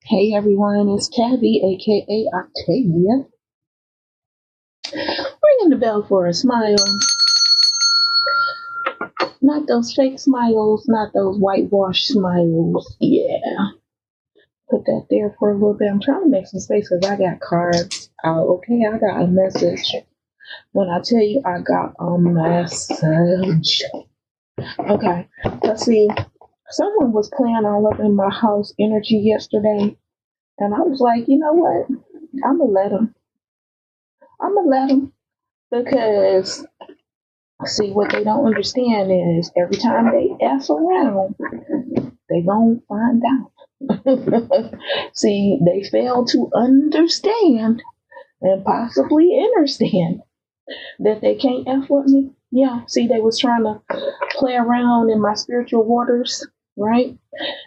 Hey everyone, it's TAVY, aka Octavia. Ringing the bell for a smile. Not those fake smiles, not those whitewashed smiles. Yeah. Put that there for a little bit. I'm trying to make some space because I got cards out. Okay, I got a message. When I tell you I got a message. Okay, let's see. Someone was playing all up in my house energy yesterday. And I was like, you know what? I'm going to let them. I'm going to let them. Because, see, what they don't understand is every time they F around, they going to find out. See, they fail to understand and possibly understand that they can't F with me. Yeah, see, they was trying to play around in my spiritual waters, right?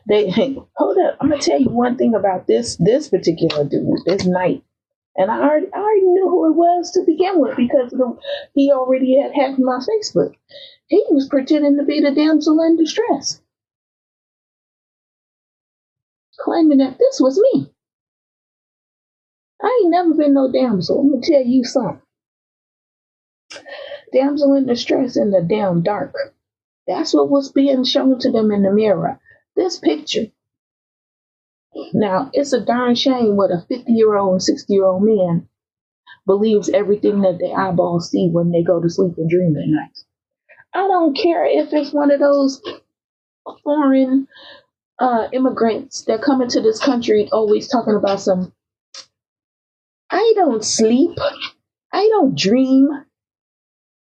Hold up. I'm going to tell you one thing about this particular dude, this knight. And I already knew who it was to begin with because he already had hacked my Facebook. He was pretending to be the damsel in distress, claiming that this was me. I ain't never been no damsel. I'm going to tell you something. Damsel in distress in the damn dark. That's what was being shown to them in the mirror. This picture. Now, it's a darn shame what a 50-year-old and 60-year-old man believes everything that their eyeballs see when they go to sleep and dream at night. I don't care if it's one of those foreign immigrants that come into this country always talking about some, I don't sleep, I don't dream,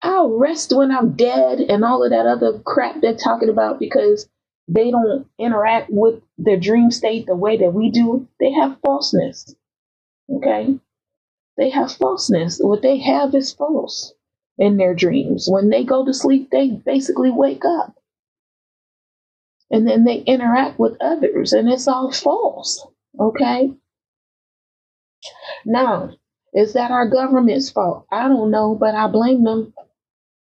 I'll rest when I'm dead and all of that other crap they're talking about because they don't interact with their dream state the way that we do. They have falseness. Okay? They have falseness. What they have is false in their dreams. When they go to sleep, they basically wake up. And then they interact with others, and it's all false. Okay? Now, is that our government's fault? I don't know, but I blame them.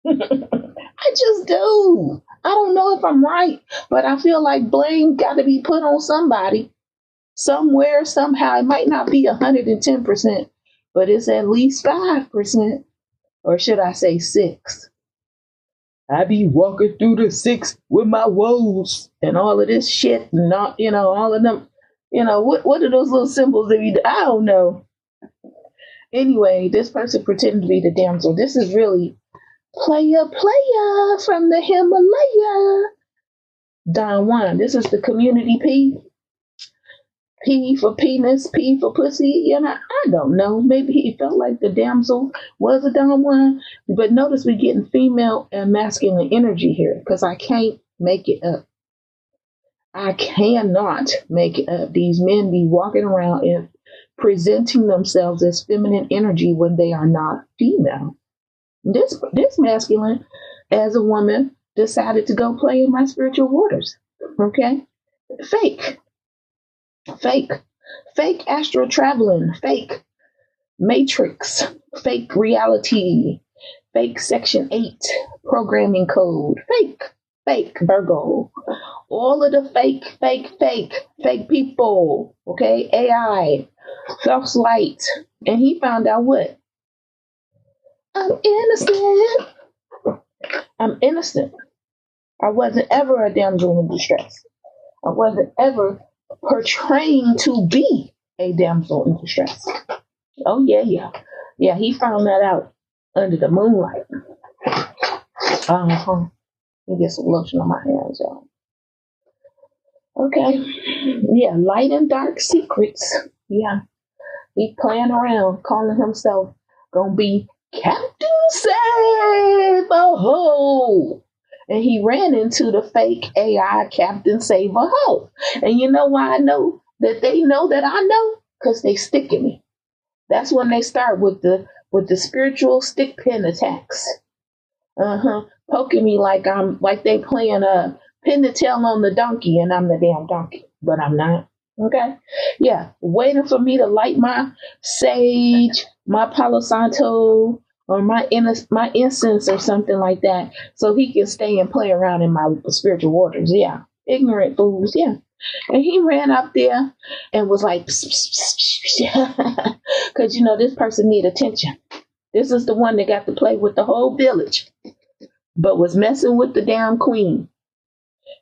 I just do. I don't know if I'm right, but I feel like blame got to be put on somebody, somewhere, somehow. It might not be 110%, but it's at least 5%, or should I say 6? I be walking through the 6 with my woes and all of this shit, and not, all of them. What are those little symbols that I don't know. Anyway, this person pretended to be the damsel. This is really player from the Himalaya. Don Juan. This is the community P. P for penis, P for pussy. I don't know. Maybe he felt like the damsel was a Don Juan. But notice we're getting female and masculine energy here because I can't make it up. I cannot make it up. These men be walking around and presenting themselves as feminine energy when they are not female. This masculine, as a woman, decided to go play in my spiritual waters. Okay? Fake astral traveling, fake matrix, fake reality, fake section 8 programming code, fake Virgo, all of the fake people, okay? AI, false light. And he found out what? I'm innocent. I wasn't ever a damsel in distress. I wasn't ever portraying to be a damsel in distress. Oh, yeah. Yeah, he found that out under the moonlight. Let me get some lotion on my hands, y'all. Okay. Yeah, light and dark secrets. Yeah. He playing around, calling himself gonna be Captain Save-A-Ho. And he ran into the fake AI Captain Save-A-Ho. And you know why I know that they know that I know? Because they stick at me. That's when they start with the spiritual stick pin attacks. Poking me like they playing pin the tail on the donkey and I'm the damn donkey. But I'm not. Okay? Yeah. Waiting for me to light my sage, my Palo Santo, or my incense or something like that so he can stay and play around in my spiritual waters. Yeah. Ignorant fools. Yeah. And he ran up there and was like, because this person need attention. This is the one that got to play with the whole village, but was messing with the damn queen.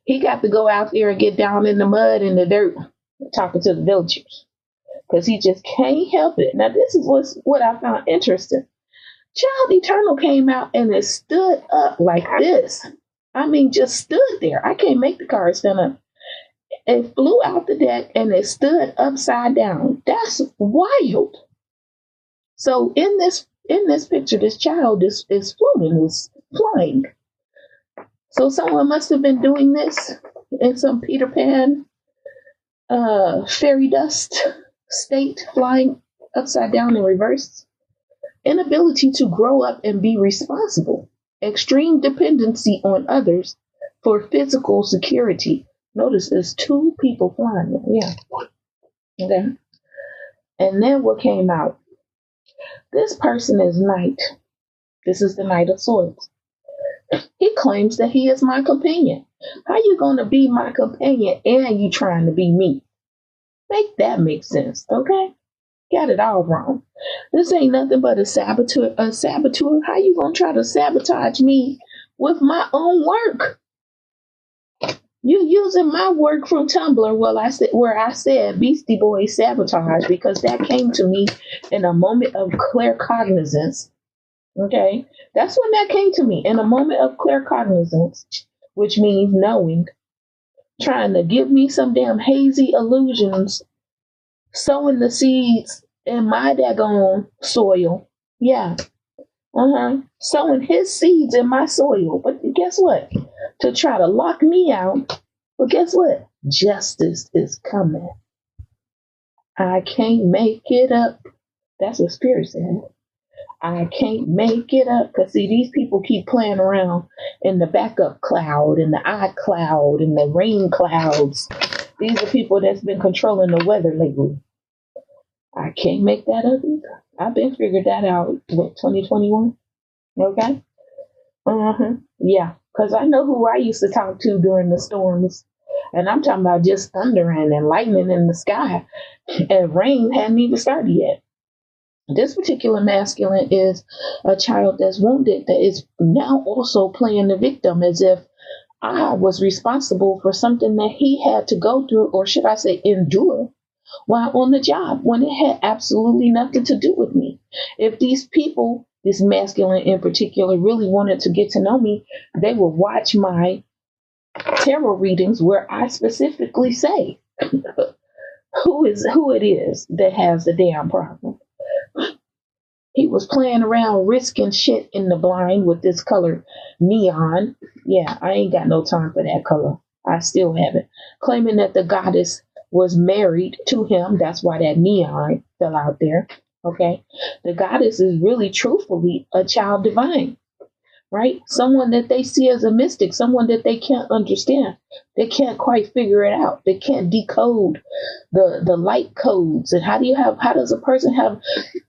He got to go out there and get down in the mud and the dirt, talking to the villagers, because he just can't help it. Now, this is what I found interesting. Child Eternal came out and it stood up like this. I mean, just stood there. I can't make the card stand up. It flew out the deck and it stood upside down. That's wild. So in this picture, this child is floating, is flying. So someone must have been doing this in some Peter Pan fairy dust state, flying upside down in reverse. Inability to grow up and be responsible. Extreme dependency on others for physical security. Notice there's two people flying there. Yeah. Okay. And then what came out? This person is Knight. This is the Knight of Swords. He claims that he is my companion. How you going to be my companion and you trying to be me? Make that make sense, okay? Got it all wrong. This ain't nothing but a saboteur. How you going to try to sabotage me with my own work? You using my work from Tumblr, where I said Beastie Boys sabotage, because that came to me in a moment of claircognizance. Okay, that's when that came to me, in a moment of claircognizance, which means knowing, trying to give me some damn hazy illusions, sowing the seeds in my daggone soil. Yeah, sowing his seeds in my soil. But guess what? To try to lock me out. But guess what? Justice is coming. I can't make it up. That's what Spirit said. I can't make it up. Because, see, these people keep playing around in the backup cloud, in the iCloud, in the rain clouds. These are people that's been controlling the weather lately. I can't make that up either. I've been figured that out, 2021? Okay? Yeah, because I know who I used to talk to during the storms. And I'm talking about just thundering and lightning in the sky. And rain hadn't even started yet. This particular masculine is a child that's wounded, that is now also playing the victim, as if I was responsible for something that he had to go through, or should I say endure, while on the job, when it had absolutely nothing to do with me. If these people, this masculine in particular, really wanted to get to know me, they would watch my tarot readings, where I specifically say who it is that has the damn problem. He was playing around, risking shit in the blind with this color neon. Yeah, I ain't got no time for that color. I still haven't. Claiming that the goddess was married to him. That's why that neon fell out there. Okay. The goddess is really, truthfully, a child divine, right? Someone that they see as a mystic, someone that they can't understand. They can't quite figure it out. They can't decode the light codes. And how does a person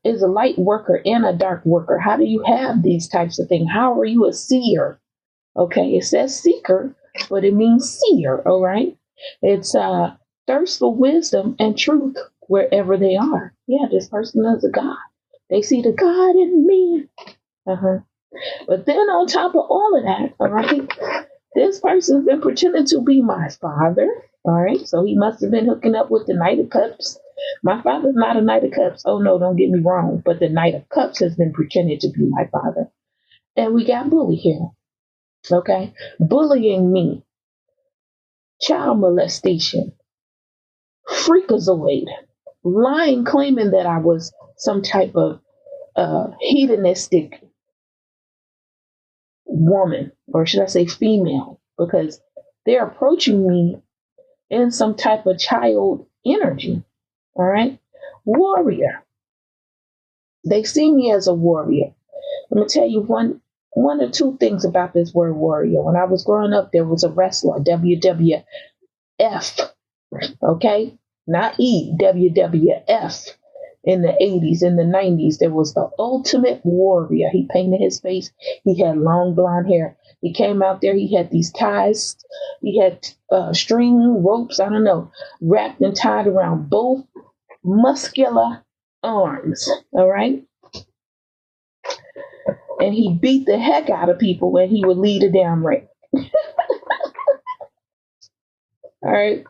is a light worker and a dark worker? How do you have these types of things? How are you a seer? Okay. It says seeker, but it means seer. All right. It's thirst for wisdom and truth wherever they are. Yeah, this person is a God. They see the God in me. But then on top of all of that, all right, this person's been pretending to be my father. All right, so he must have been hooking up with the Knight of Cups. My father's not a Knight of Cups. Oh no, don't get me wrong. But the Knight of Cups has been pretending to be my father. And we got bully here. Okay, bullying me. Child molestation. Freakazoid. Lying, claiming that I was some type of hedonistic woman, or should I say female, because they're approaching me in some type of child energy. All right. Warrior. They see me as a warrior. Let me tell you one or two things about this word warrior. When I was growing up, there was a wrestler, WWF. Okay. Not WWF. In the 80s, in the 90s, there was the ultimate warrior. He painted his face. He had long blonde hair. He came out there. He had these ties. He had string ropes, I don't know, wrapped and tied around both muscular arms. All right. And he beat the heck out of people when he would lead a damn race. All right.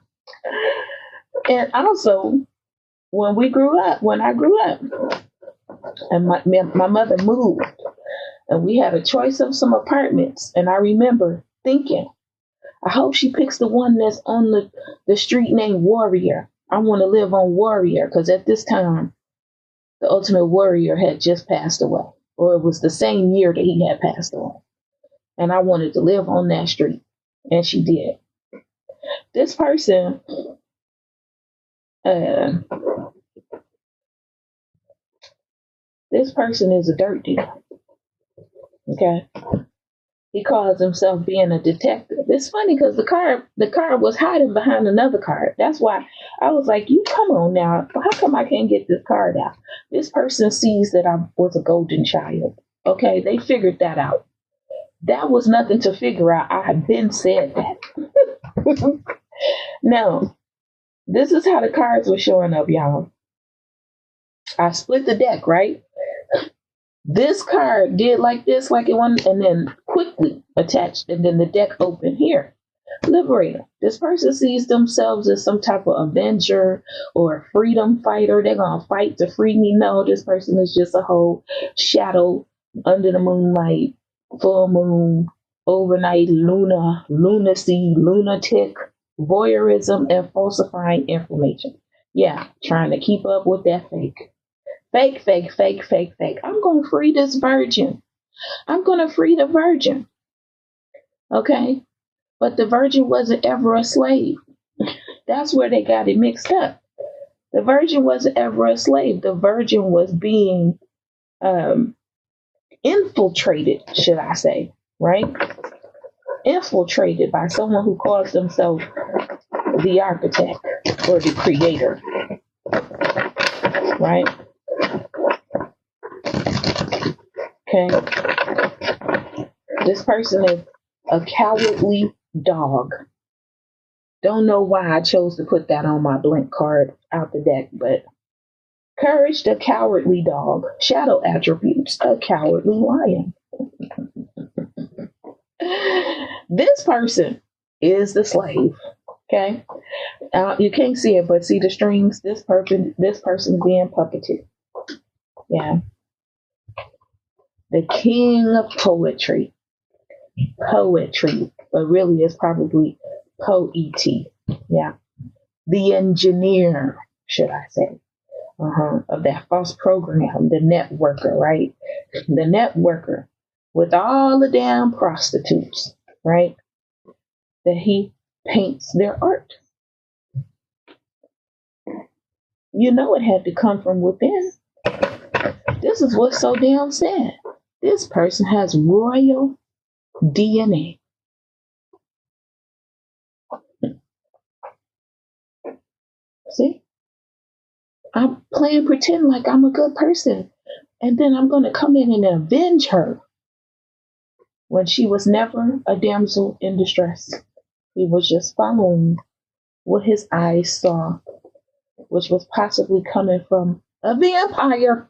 And also, when I grew up, and my mother moved, and we had a choice of some apartments. And I remember thinking, I hope she picks the one that's on the street named Warrior. I want to live on Warrior, because at this time, the Ultimate Warrior had just passed away, or it was the same year that he had passed away. And I wanted to live on that street, and she did. This person, is a dirt dealer. Okay, he calls himself being a detective. It's funny because the car was hiding behind another car. That's why I was like, "You come on now, how come I can't get this card out?" This person sees that I was a golden child. Okay, they figured that out. That was nothing to figure out. I had been said that. Now, this is how the cards were showing up, y'all. I split the deck, right? This card did like this, like it wanted, and then quickly attached, and then the deck opened here. Liberator. This person sees themselves as some type of avenger or a freedom fighter. They're going to fight to free me. No, this person is just a whole shadow under the moonlight, full moon, overnight lunacy, lunatic, voyeurism, and falsifying information. Yeah, trying to keep up with that fake. Fake, fake, fake, fake, fake. I'm going to free this virgin. I'm going to free the virgin. Okay? But the virgin wasn't ever a slave. That's where they got it mixed up. The virgin wasn't ever a slave. The virgin was being infiltrated, should I say, right? Infiltrated by someone who calls themselves the architect or the creator, right? Okay. This person is a cowardly dog. Don't know why I chose to put that on my blank card out the deck, but courage, the cowardly dog. Shadow attributes, a cowardly lion. This person is the slave. Okay. You can't see it, but see the strings? This person being puppeted. Yeah. The king of poetry. Poetry, but really it's probably poety. Yeah. The engineer, should I say, of that false program, the networker, right? The networker with all the damn prostitutes, right? That he paints their art. You know it had to come from within. This is what's so damn sad. This person has royal DNA. See? I'm playing pretend like I'm a good person. And then I'm going to come in and avenge her when she was never a damsel in distress. He was just following what his eyes saw, which was possibly coming from a vampire.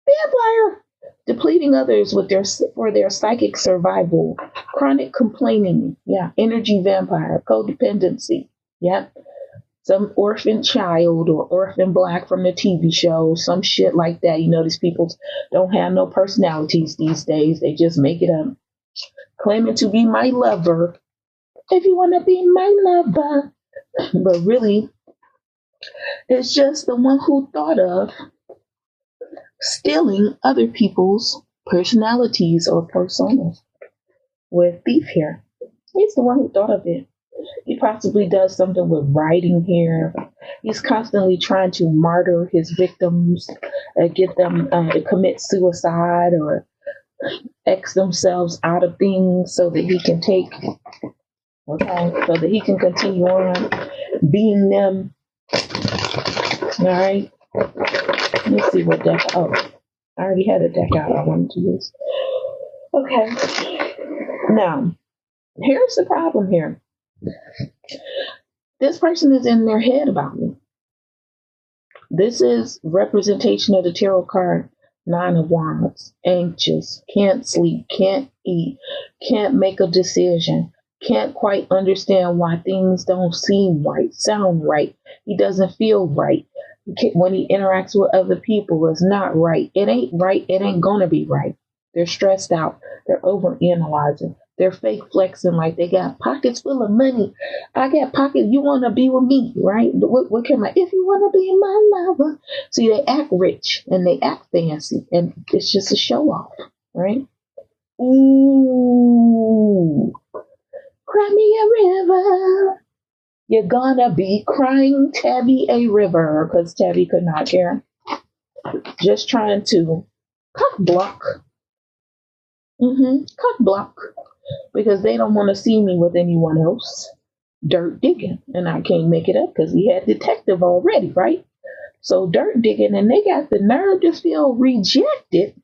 Vampire! Depleting others for their psychic survival. Chronic complaining. Yeah. Energy vampire. Codependency. Yeah. Some orphan child or orphan black from the TV show. Some shit like that. You know, these people don't have no personalities these days. They just make it up. Claiming to be my lover. If you want to be my lover. But really, it's just the one who thought of stealing other people's personalities or personas. With thief here. He's the one who thought of it. He possibly does something with writing here. He's constantly trying to martyr his victims, get them to commit suicide or X themselves out of things so that he can take, okay, so that he can continue on being them. All right. Let's see what deck. Oh, I already had a deck out I wanted to use. Okay. Now, here's the problem here. This person is in their head about me. This is representation of the tarot card, Nine of Wands. Anxious, can't sleep, can't eat, can't make a decision, can't quite understand why things don't seem right, sound right. He doesn't feel right. When he interacts with other people, it's not right. It ain't right. It ain't gonna be right. They're stressed out. They're overanalyzing. They're fake flexing like they got pockets full of money. I got pockets. You want to be with me, right? What can I? If you want to be my lover. See, they act rich and they act fancy, and it's just a show off, right? Ooh, cry me a river. You're gonna be crying Tabby a river, because Tabby could not care. Just trying to cock block. Cock block. Because they don't want to see me with anyone else. Dirt digging. And I can't make it up because we had detective already, right? So dirt digging, and they got the nerve to feel rejected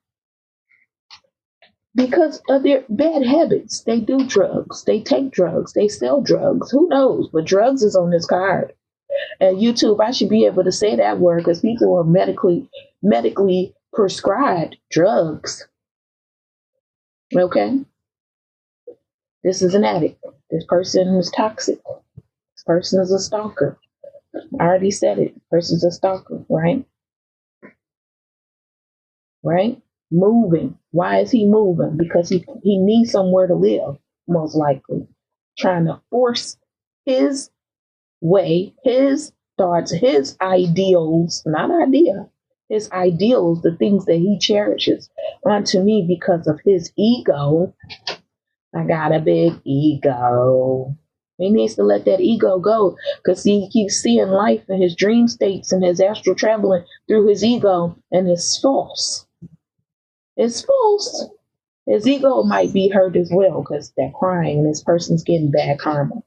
because of their bad habits. They do drugs. They take drugs. They sell drugs. Who knows? But drugs is on this card. And YouTube, I should be able to say that word because people are medically prescribed drugs. Okay? This is an addict. This person is toxic. This person is a stalker. I already said it. This person's a stalker, right? Right? Moving. Why is he moving? Because he needs somewhere to live, most likely. Trying to force his way, his thoughts, his ideals, not idea, his ideals, the things that he cherishes, onto me because of his ego. I got a big ego. He needs to let that ego go because he keeps seeing life in his dream states and his astral traveling through his ego, and it's false. It's false. His ego might be hurt as well because that crying and this person's getting bad karma.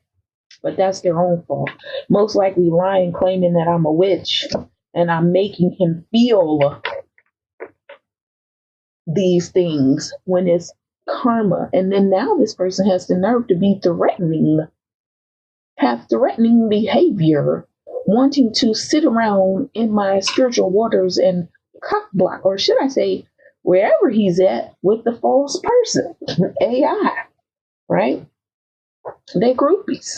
But that's their own fault. Most likely lying, claiming that I'm a witch, and I'm making him feel these things when it's karma. And then now this person has the nerve to be threatening, have threatening behavior, wanting to sit around in my spiritual waters and cock block, or should I say, wherever he's at with the false person, AI, right? They're groupies.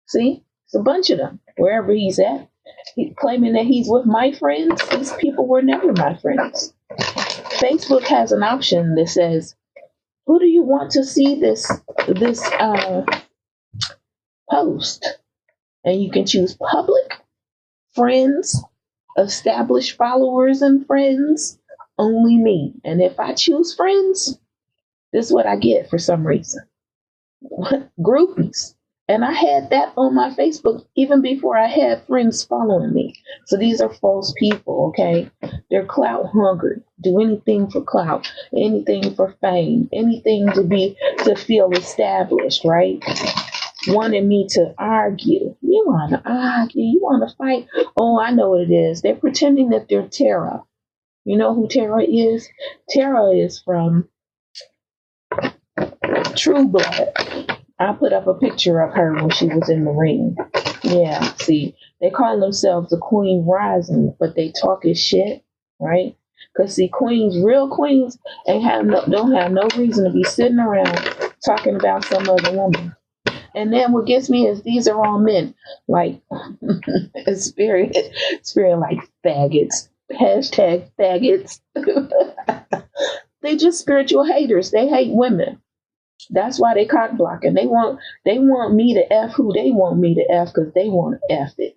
See, it's a bunch of them. Wherever he's at, he's claiming that he's with my friends. These people were never my friends. Facebook has an option that says, who do you want to see this post? And you can choose public, friends, established followers and friends, only me. And if I choose friends, this is what I get for some reason. Groupies. And I had that on my Facebook even before I had friends following me. So these are false people, okay? They're clout hungry. Do anything for clout, anything for fame, anything to feel established, right? Wanting me to argue. You want to argue? You want to fight? Oh, I know what it is. They're pretending that they're Tara. You know who Tara is? Tara is from True Blood. I put up a picture of her when she was in the ring. Yeah, see, they call themselves the Queen Rising, but they talk as shit, right? Because see, queens, real queens, don't have no reason to be sitting around talking about some other woman. And then what gets me is these are all men. Like, it's very like faggots. Hashtag faggots. They just spiritual haters. They hate women. That's why they cock blocking. They want me to F who they want me to F because they want to F it.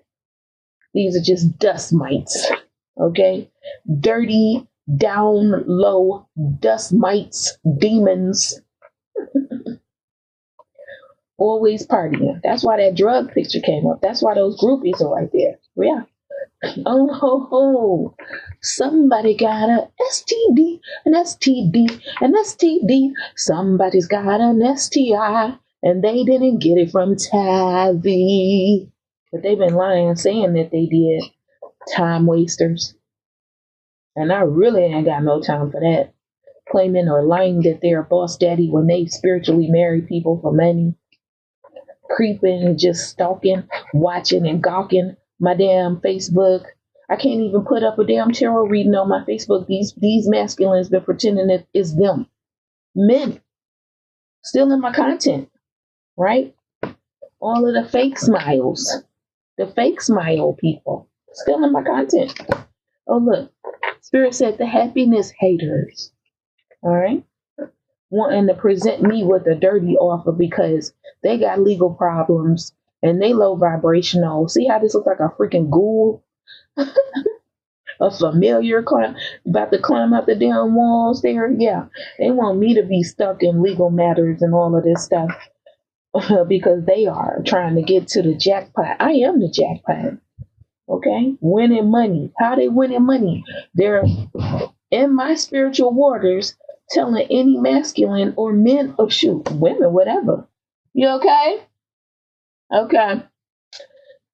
These are just dust mites. Okay? Dirty, down low dust mites, demons. Always partying. That's why that drug picture came up. That's why those groupies are right there. Yeah. Oh ho ho. Somebody got a STD, an STD, an STD. Somebody's got an STI, and they didn't get it from TAVY. But they've been lying saying that they did. Time wasters. And I really ain't got no time for that. claiming or lying that they're a boss daddy when they spiritually marry people for money, creeping and just stalking, watching and gawking my damn Facebook. I can't even put up a damn tarot reading on my Facebook. These masculines been pretending that it's them. Men still in my content, right? All of the fake smiles. The fake smile people. Still in my content. Oh look. Spirit said the happiness haters. Alright? Wanting to present me with a dirty offer because they got legal problems and they low vibrational. See how this looks like a freaking ghoul? A familiar about to climb out the damn walls there? Yeah. They want me to be stuck in legal matters and all of this stuff because they are trying to get to the jackpot. I am the jackpot. Okay? Winning money. How they winning money? They're in my spiritual waters telling any masculine or men, oh shoot, women, whatever. You okay? Okay.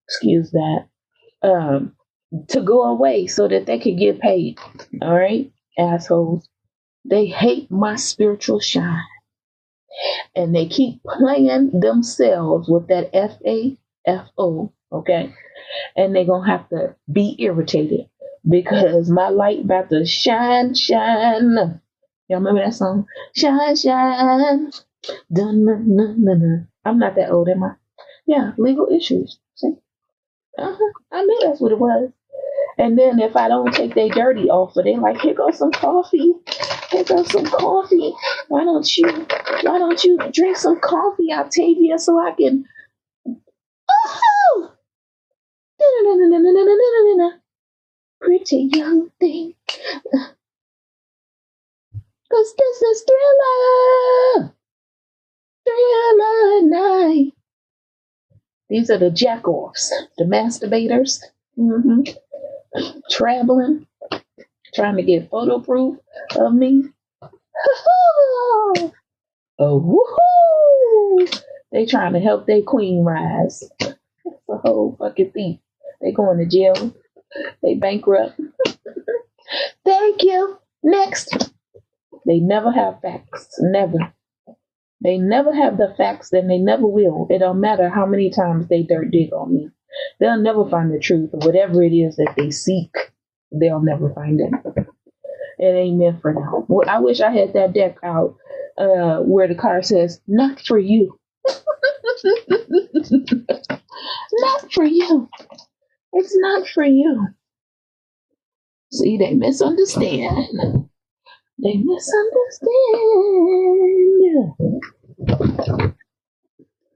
Excuse that. To go away so that they could get paid. All right? Assholes. They hate my spiritual shine. And they keep playing themselves with that FAFO. Okay? And they're going to have to be irritated because my light about to shine, shine. Y'all remember that song? Shine, shine. Dun, dun, dun, dun, dun. I'm not that old, am I? Yeah, legal issues. See? I knew that's what it was. And then if I don't take their dirty offer, they like, here goes some coffee. Here goes some coffee. Why don't you drink some coffee, Octavia, so I can... Oh! Pretty young thing. Cause this is thriller night. These are the jack-offs, the masturbators, traveling, trying to get photo proof of me. Oh, woohoo! They trying to help their queen rise. That's a whole fucking thief. They going to jail. They bankrupt. Thank you. Next. They never have facts. Never. They never have the facts, and they never will. It don't matter how many times they dirt dig on me. They'll never find the truth. Whatever it is that they seek, they'll never find it. It ain't meant for them. Well, I wish I had that deck out where the card says, not for you. Not for you. It's not for you. See, they misunderstand. They misunderstand.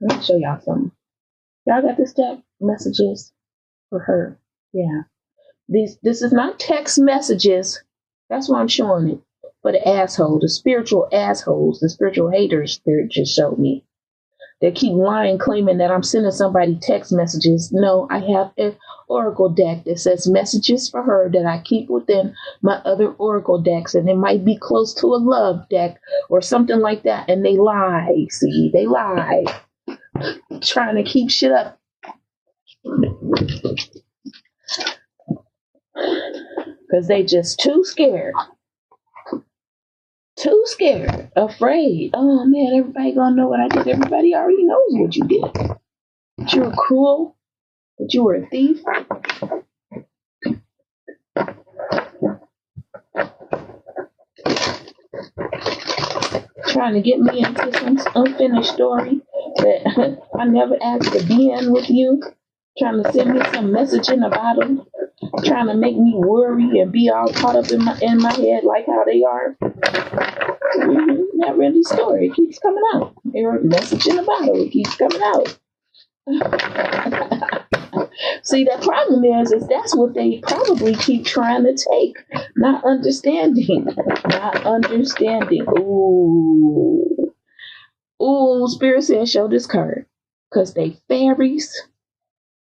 Let me show y'all something. Y'all got this deck? Messages for her. Yeah. This is not text messages. That's why I'm showing it. For the asshole, the spiritual assholes, the spiritual haters Spirit just showed me. They keep lying, claiming that I'm sending somebody text messages. No, I have an oracle deck that says messages for her that I keep within my other oracle decks. And it might be close to a love deck or something like that. And they lie. See, they lie. Trying to keep shit up. Because they just too scared. Too scared, afraid. Oh man, everybody gonna know what I did. Everybody already knows what you did. That you were cruel, that you were a thief. Trying to get me into some unfinished story that I never asked to be in with you. Trying to send me some message in a bottle. Trying to make me worry and be all caught up in my head like how they are. Not really story. It keeps coming out. Your message in a bottle. It keeps coming out. See, that problem is that's what they probably keep trying to take. Not understanding. Not understanding. Ooh. Ooh, Spirit says show this card. Because they fairies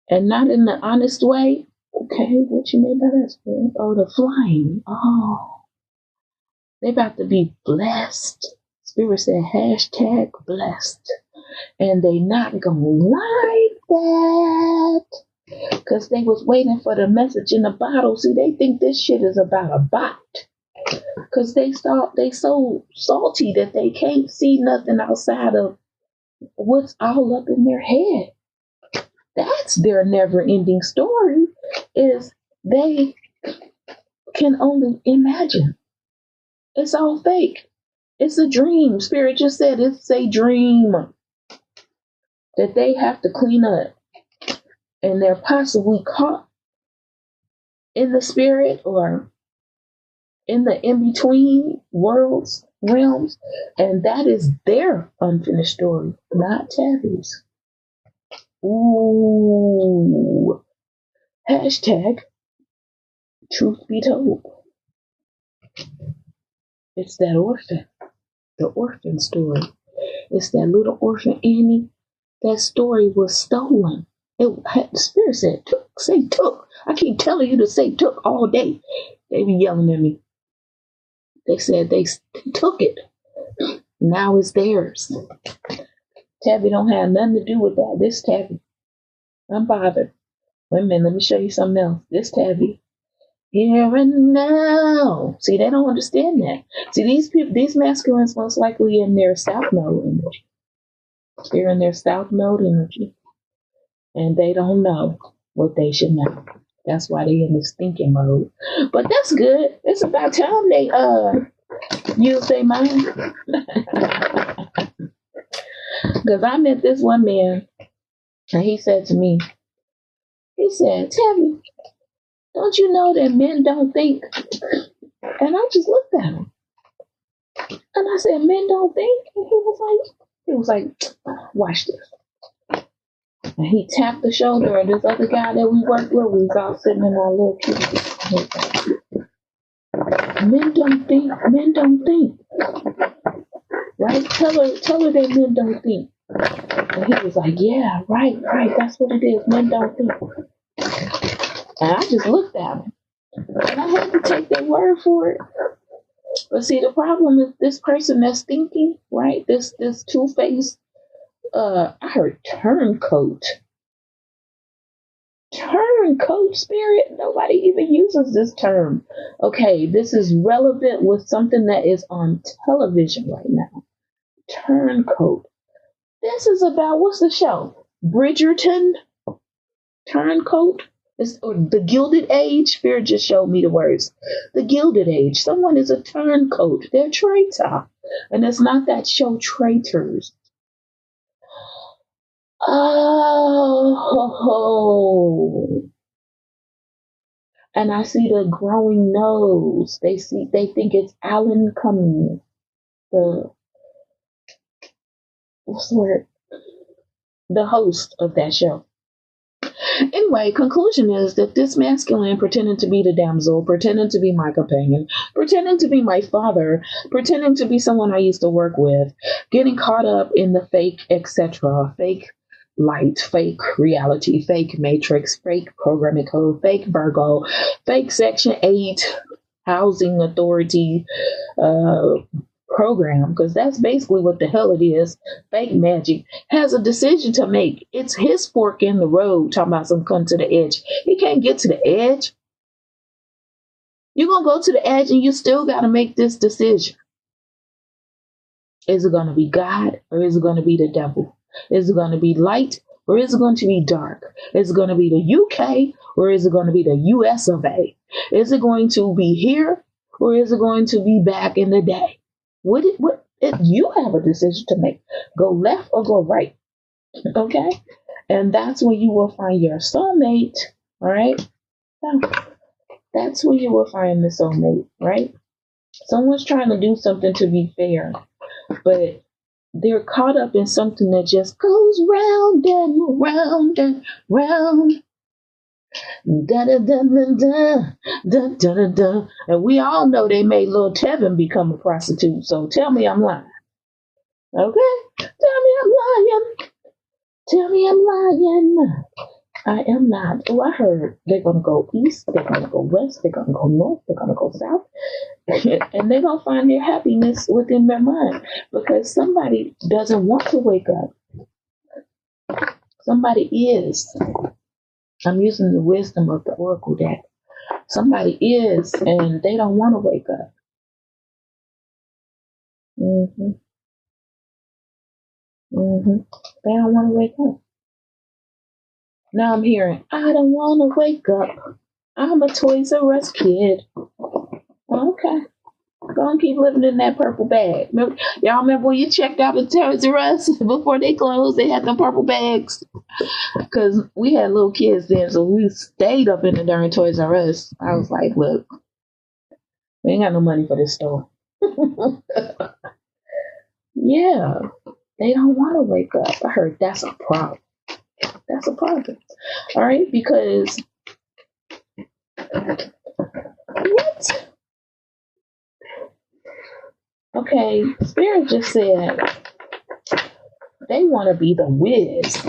and not in the honest way. Okay, what you mean by that, Spirit? Oh, the flying. Oh. They about to be blessed. Spirit said hashtag blessed. And they not gonna like that. Because they was waiting for the message in the bottle. See, they think this shit is about a bot. Because they so salty that they can't see nothing outside of what's all up in their head. That's their never-ending story. Is they can only imagine. It's all fake. It's a dream. Spirit just said it's a dream that they have to clean up, and they're possibly caught in the spirit or in the in-between realms, and that is their unfinished story, not Tavy's. Ooh. Hashtag truth be told. It's that orphan. The orphan story. It's that little orphan Annie. That story was stolen. The spirit said took. Say took. I keep telling you to say took all day. They be yelling at me. They said they took it. Now it's theirs. Tabby don't have nothing to do with that. This Tabby. I'm bothered. Wait a minute, let me show you something else. This Tabby. Here and now. See, they don't understand that. See, these masculines most likely in their South Node energy. They're in their South Node energy. And they don't know what they should know. That's why they in this thinking mode. But that's good. It's about time they use their mind. Because I met this one man, and he said to me, he said, Tabby, don't you know that men don't think? And I just looked at him. And I said, men don't think? And he was like, watch this. And he tapped the shoulder of this other guy that we worked with. We was all sitting in our little kitchen. Men don't think. Men don't think. Right? Tell her that men don't think. And he was like, yeah, right. That's what it is. Men don't think. And I just looked at him. And I had to take their word for it. But see, the problem is this person that's thinking, right? This two-faced, I heard turncoat. Turncoat spirit. Nobody even uses this term. Okay, this is relevant with something that is on television right now. Turncoat. This is about, what's the show? Bridgerton? Turncoat? Or the Gilded Age. Spirit just showed me the words. The Gilded Age. Someone is a turncoat. They're a traitor. And it's not that show Traitors. Oh. And I see the growing nose. They think it's Alan Cummings. What's the word? The host of that show. Anyway, conclusion is that this masculine pretending to be the damsel, pretending to be my companion, pretending to be my father, pretending to be someone I used to work with, getting caught up in the fake, etc., fake light, fake reality, fake matrix, fake programming code, fake Virgo, fake Section 8 housing authority program, because that's basically what the hell it is. Fake magic has a decision to make. It's his fork in the road, talking about some come to the edge. He can't get to the edge. You're going to go to the edge and you still got to make this decision. Is it going to be God or is it going to be the devil? Is it going to be light or is it going to be dark? Is it going to be the UK or is it going to be the US of A? Is it going to be here or is it going to be back in the day? You have a decision to make. Go left or go right. Okay? And that's when you will find your soulmate. All right? That's when you will find the soulmate, right? Someone's trying to do something to be fair, but they're caught up in something that just goes round and round and round. Da da da da da da da da. And we all know they made little Tevin become a prostitute. So tell me I'm lying. Okay? Tell me I'm lying. Tell me I'm lying. I am not. Oh, I heard they're gonna go east, they're gonna go west, they're gonna go north, they're gonna go south. And they're gonna find their happiness within their mind. Because somebody doesn't want to wake up. Somebody is. I'm using the wisdom of the Oracle deck. Somebody is, and they don't want to wake up. Mm-hmm. Mm-hmm. They don't want to wake up. Now I'm hearing, I don't want to wake up. I'm a Toys R Us kid. Okay. Go and keep living in that purple bag. Y'all remember when you checked out the Toys R Us before they closed? They had them purple bags. Because we had little kids then, so we stayed up in the darn Toys R Us. I was like, look, we ain't got no money for this store. Yeah, they don't want to wake up. I heard that's a problem. That's a problem. All right, because what? Okay, Spirit just said they want to be the whiz.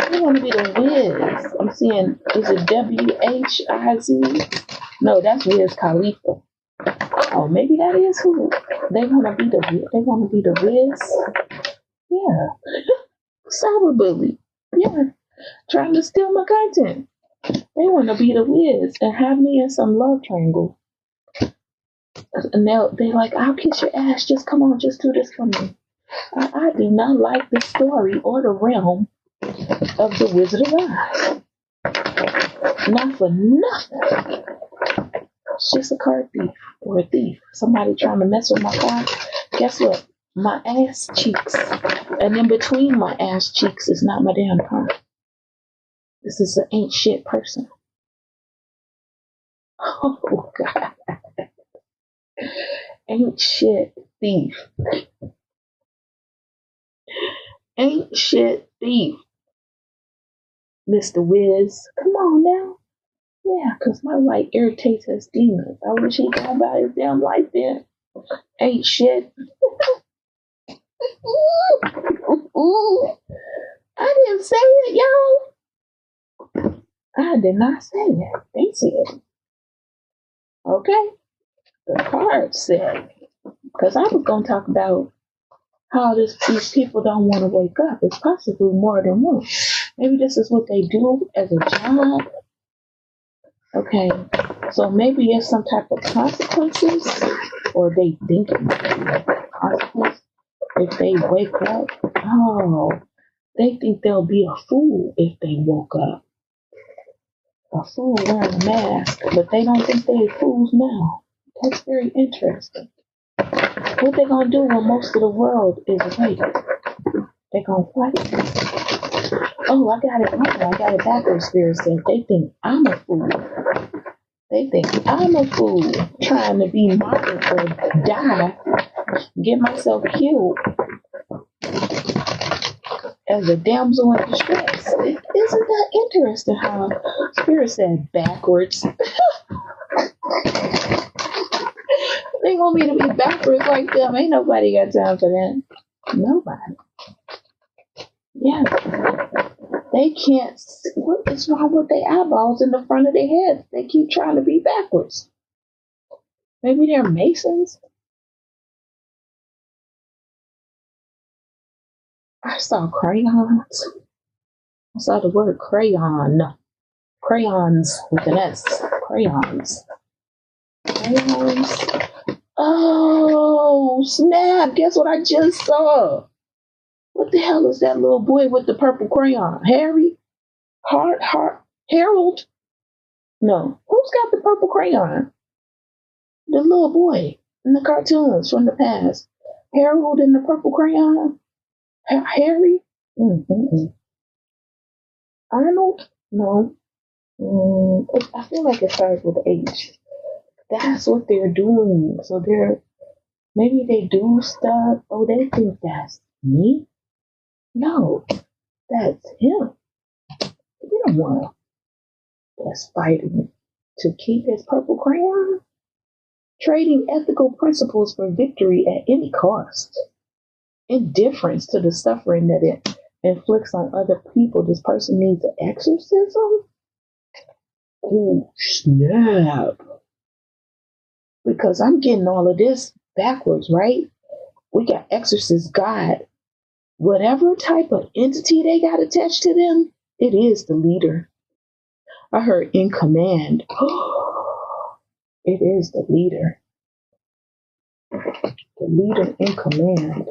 They want to be the whiz. I'm seeing, is it WHIZ? No, that's Wiz Khalifa. Oh, maybe that is who they want to be. They want to be the whiz. Yeah, cyberbully. Yeah, trying to steal my content. They want to be the whiz and have me in some love triangle. And they're like, I'll kiss your ass. Just come on, just do this for me. I do not like the story or the realm of the Wizard of Oz. Not for nothing. It's just a card thief or a thief. Somebody trying to mess with my car. Guess what? My ass cheeks. And in between my ass cheeks is not my damn car. This is an ain't shit person. Oh, God. Ain't shit thief. Ain't shit thief. Mr. Wiz. Come on now. Yeah, because my light irritates his demons. I wish he'd go about his damn life then. Ain't shit. I didn't say it, y'all. I did not say that. They said it. Okay? The card said. Because I was going to talk about how these people don't want to wake up. It's possibly more than one. Maybe this is what they do as a job. Okay, so maybe it's some type of consequences, or they think it might be consequences if they wake up. Oh, they think they'll be a fool if they woke up. A fool wearing a mask, but they don't think they're fools now. That's very interesting. What they gonna do when most of the world is awake? They gonna fight. Oh, I got it wrong. I got it backwards. Spirit said they think I'm a fool. They think I'm a fool trying to be martyred or die, get myself killed as a damsel in distress. Isn't that interesting how Spirit said backwards? They want me to be backwards like them. Ain't nobody got time for that. Nobody. Yeah. They can't see. What is wrong with their eyeballs in the front of their heads? They keep trying to be backwards. Maybe they're Masons. I saw crayons. I saw the word crayon. Crayons with an S. Crayons. Crayons. Oh, snap. Guess what I just saw? What the hell is that little boy with the purple crayon? Harry? Harold? No. Who's got the purple crayon? The little boy in the cartoons from the past. Harold in the purple crayon? Harry? Mm-mm. Arnold? No. I feel like it starts with H. That's what they're doing. So maybe they do stuff. Oh, they think that's me? No, that's him. You don't want that's fighting to keep his purple crayon. Trading ethical principles for victory at any cost. Indifference to the suffering that it inflicts on other people. This person needs an exorcism? Oh, snap. Because I'm getting all of this backwards, right? We got exorcist God. Whatever type of entity they got attached to them, it is the leader. I heard in command. It is the leader. The leader in command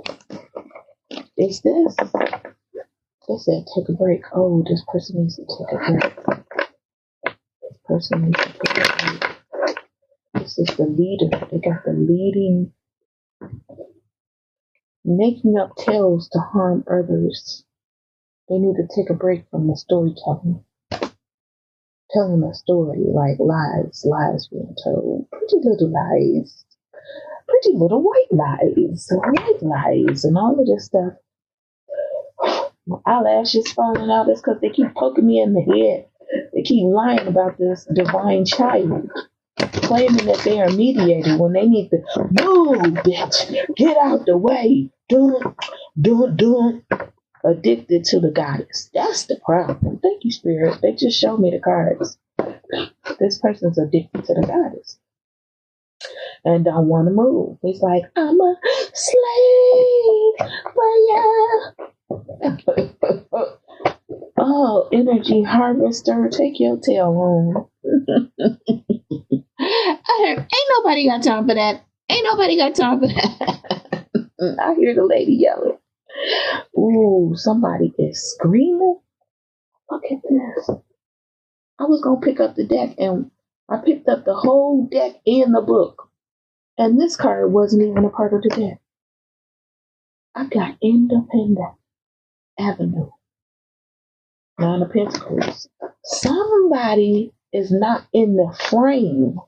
is this. They said take a break. Oh, this person needs to take a break. This person needs to take a break. This is the leader. They got the leading, making up tales to harm others. They need to take a break from the storytelling. Telling a story like lies being told. Pretty little lies. Pretty little white lies, and all of this stuff. My eyelashes falling out. That's because they keep poking me in the head. They keep lying about this divine child, claiming that they are mediator when they need to move, bitch. Get out the way. Dun. Addicted to the goddess. That's the problem. Thank you, Spirit. They just showed me the cards. This person's addicted to the goddess and don't want to move. He's like, I'm a slave for ya. Oh, energy harvester, take your tail home. Ain't nobody got time for that. Ain't nobody got time for that. I hear the lady yelling. Ooh, somebody is screaming. Look at this. I was going to pick up the deck, and I picked up the whole deck and the book. And this card wasn't even a part of the deck. I got Independent Avenue. Nine of Pentacles. Somebody is not in the frame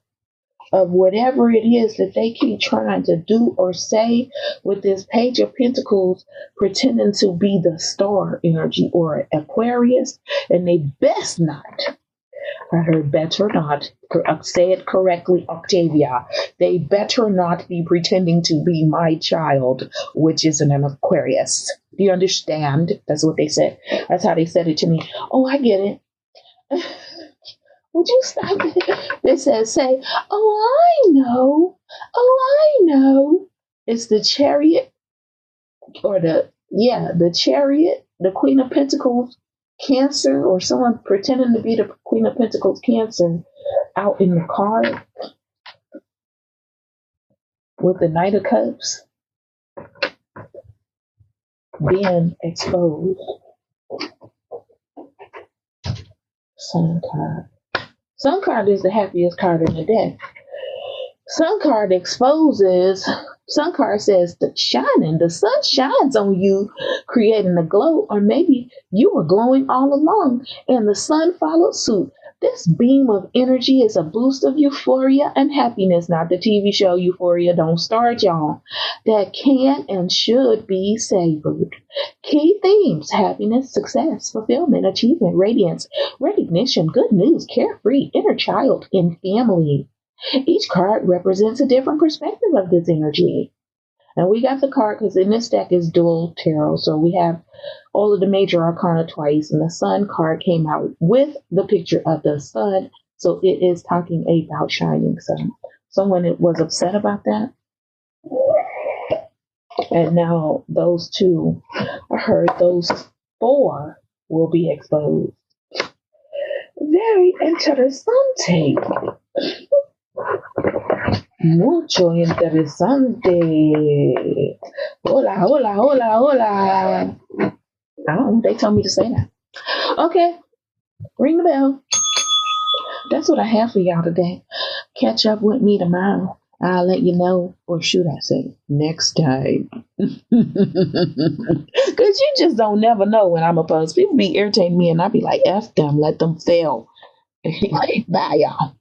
of whatever it is that they keep trying to do or say with this Page of Pentacles, pretending to be the star energy or Aquarius, and they best not. I heard better not. Say it correctly, Octavia. They better not be pretending to be my child, which is an Aquarius. Do you understand? That's what they said. That's how they said it to me. Oh, I get it. Would you stop it? They said, say, oh, I know. Oh, I know. It's the Chariot or the Chariot, the Queen of Pentacles, Cancer, or someone pretending to be the Queen of Pentacles, Cancer, out in the car with the Knight of Cups being exposed. Sun card. Sun card is the happiest card in the deck. Sun card exposes. Sun card says the shining. The sun shines on you, creating a glow, or maybe you were glowing all along and the sun followed suit. This beam of energy is a boost of euphoria and happiness, not the TV show Euphoria. Don't start, y'all. That can and should be savored. Key themes: happiness, success, fulfillment, achievement, radiance, recognition, good news, carefree, inner child, and family. Each card represents a different perspective of this energy. And we got the card because in this deck is dual tarot. So we have all of the major arcana twice. And the sun card came out with the picture of the sun. So it is talking about shining sun. Someone was upset about that. And now those two, I heard those four will be exposed. Very interesante. Mucho interesante. Hola, hola, hola, hola. I don't know. They told me to say that. Okay. Ring the bell. That's what I have for y'all today. Catch up with me tomorrow. I'll let you know, or should I say, next time. Because you just don't never know when I'm opposed. People be irritating me, and I be like, F them, let them fail. Bye, y'all.